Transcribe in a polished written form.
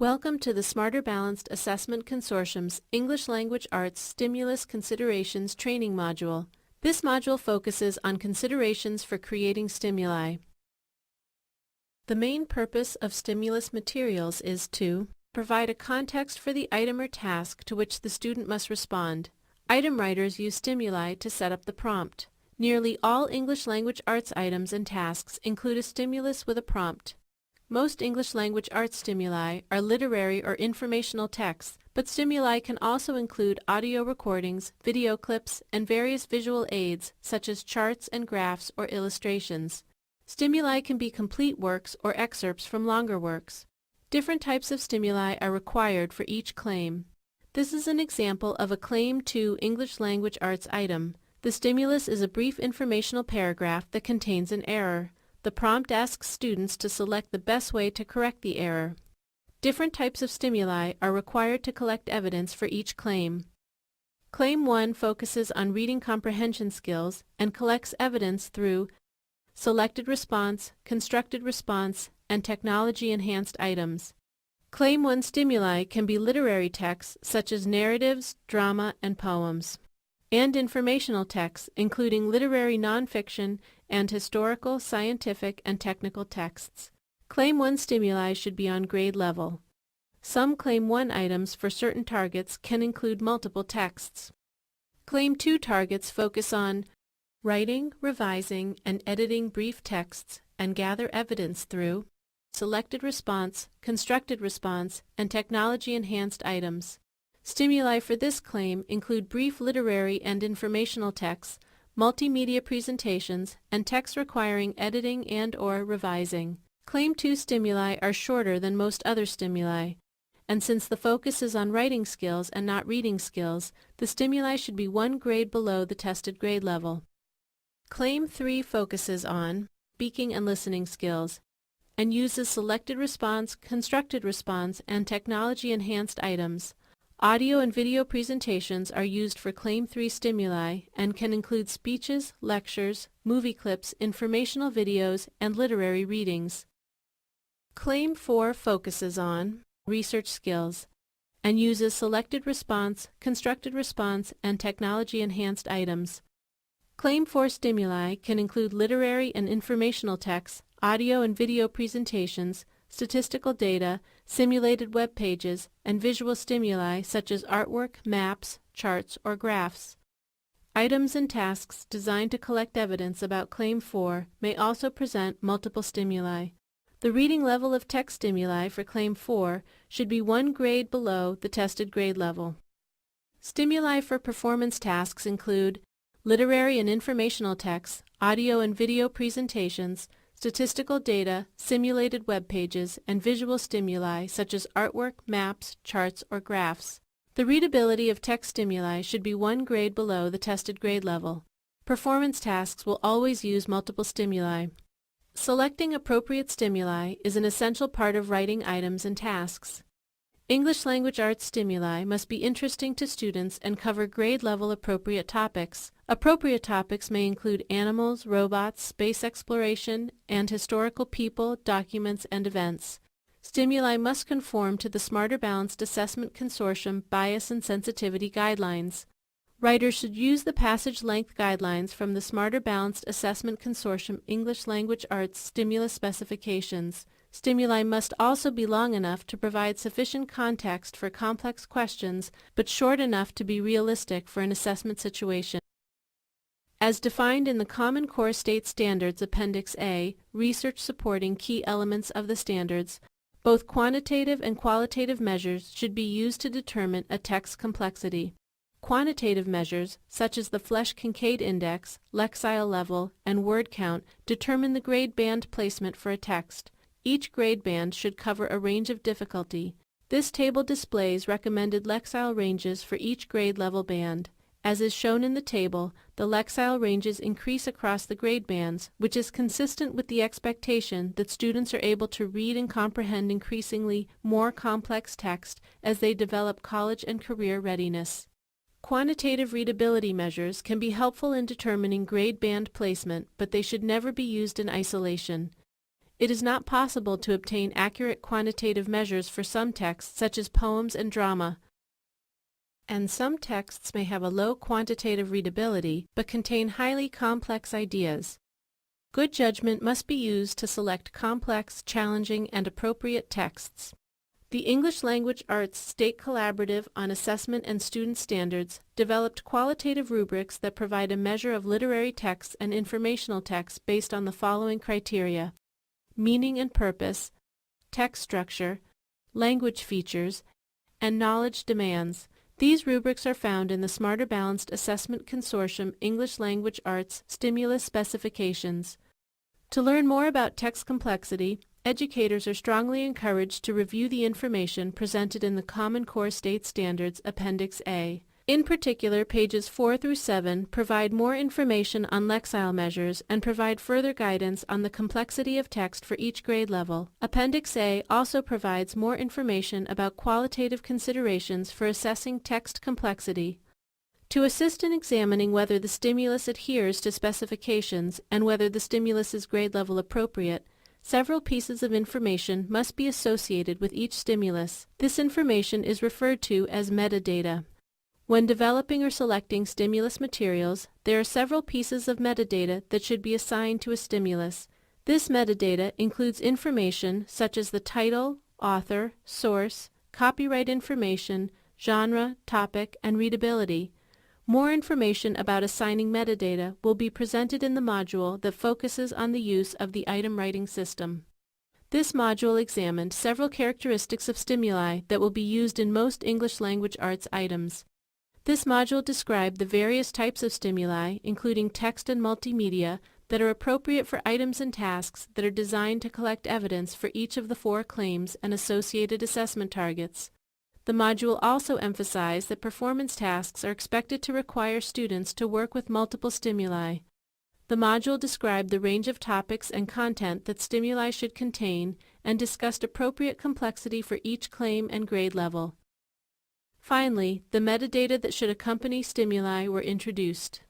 Welcome to the Smarter Balanced Assessment Consortium's English Language Arts Stimulus Considerations training module. This module focuses on considerations for creating stimuli. The main purpose of stimulus materials is to provide a context for the item or task to which the student must respond. Item writers use stimuli to set up the prompt. Nearly all English language arts items and tasks include a stimulus with a prompt. Most English language arts stimuli are literary or informational texts, but stimuli can also include audio recordings, video clips, and various visual aids such as charts and graphs or illustrations. Stimuli can be complete works or excerpts from longer works. Different types of stimuli are required for each claim. This is an example of a Claim 2 English language arts item. The stimulus is a brief informational paragraph that contains an error. The prompt asks students to select the best way to correct the error. Different types of stimuli are required to collect evidence for each claim. Claim 1 focuses on reading comprehension skills and collects evidence through selected response, constructed response, and technology-enhanced items. Claim 1 stimuli can be literary texts such as narratives, drama, and poems, and informational texts including literary nonfiction and historical, scientific, and technical texts. Claim 1 stimuli should be on grade level. Some Claim 1 items for certain targets can include multiple texts. Claim 2 targets focus on writing, revising, and editing brief texts and gather evidence through selected response, constructed response, and technology-enhanced items. Stimuli for this claim include brief literary and informational texts, multimedia presentations, and texts requiring editing and/or revising. Claim 2 stimuli are shorter than most other stimuli, and since the focus is on writing skills and not reading skills, the stimuli should be one grade below the tested grade level. Claim 3 focuses on speaking and listening skills and uses selected response, constructed response, and technology-enhanced items. Audio and video presentations are used for Claim 3 stimuli and can include speeches, lectures, movie clips, informational videos, and literary readings. Claim 4 focuses on research skills and uses selected response, constructed response, and technology-enhanced items. Claim 4 stimuli can include literary and informational texts, audio and video presentations, statistical data, simulated web pages, and visual stimuli such as artwork, maps, charts, or graphs. Items and tasks designed to collect evidence about Claim 4 may also present multiple stimuli. The reading level of text stimuli for Claim 4 should be one grade below the tested grade level. Stimuli for performance tasks include literary and informational texts, audio and video presentations, statistical data, simulated web pages, and visual stimuli such as artwork, maps, charts, or graphs. The readability of text stimuli should be one grade below the tested grade level. Performance tasks will always use multiple stimuli. Selecting appropriate stimuli is an essential part of writing items and tasks. English language arts stimuli must be interesting to students and cover grade-level appropriate topics. Appropriate topics may include animals, robots, space exploration, and historical people, documents, and events. Stimuli must conform to the Smarter Balanced Assessment Consortium Bias and Sensitivity Guidelines. Writers should use the passage length guidelines from the Smarter Balanced Assessment Consortium English Language Arts Stimulus Specifications. Stimuli must also be long enough to provide sufficient context for complex questions, but short enough to be realistic for an assessment situation. As defined in the Common Core State Standards Appendix A, research supporting key elements of the standards, both quantitative and qualitative measures should be used to determine a text complexity. Quantitative measures, such as the Flesch-Kincaid Index, Lexile level, and word count, determine the grade band placement for a text. Each grade band should cover a range of difficulty. This table displays recommended Lexile ranges for each grade level band. As is shown in the table, the Lexile ranges increase across the grade bands, which is consistent with the expectation that students are able to read and comprehend increasingly more complex text as they develop college and career readiness. Quantitative readability measures can be helpful in determining grade band placement, but they should never be used in isolation. it is not possible to obtain accurate quantitative measures for some texts such as poems and drama, and some texts may have a low quantitative readability but contain highly complex ideas. Good judgment must be used to select complex, challenging, and appropriate texts. The English Language Arts State Collaborative on Assessment and Student Standards developed qualitative rubrics that provide a measure of literary texts and informational texts based on the following criteria: meaning and purpose, text structure, language features, and knowledge demands. These rubrics are found in the Smarter Balanced Assessment Consortium English Language Arts Stimulus Specifications. To learn more about text complexity, educators are strongly encouraged to review the information presented in the Common Core State Standards Appendix A. In particular, pages 4 through 7 provide more information on Lexile measures and provide further guidance on the complexity of text for each grade level. Appendix A also provides more information about qualitative considerations for assessing text complexity. To assist in examining whether the stimulus adheres to specifications and whether the stimulus is grade level appropriate, several pieces of information must be associated with each stimulus. This information is referred to as metadata. When developing or selecting stimulus materials, there are several pieces of metadata that should be assigned to a stimulus. This metadata includes information such as the title, author, source, copyright information, genre, topic, and readability. More information about assigning metadata will be presented in the module that focuses on the use of the item writing system. This module examined several characteristics of stimuli that will be used in most English language arts items. This module described the various types of stimuli, including text and multimedia, that are appropriate for items and tasks that are designed to collect evidence for each of the 4 claims and associated assessment targets. The module also emphasized that performance tasks are expected to require students to work with multiple stimuli. The module described the range of topics and content that stimuli should contain and discussed appropriate complexity for each claim and grade level. Finally, the metadata that should accompany stimuli were introduced.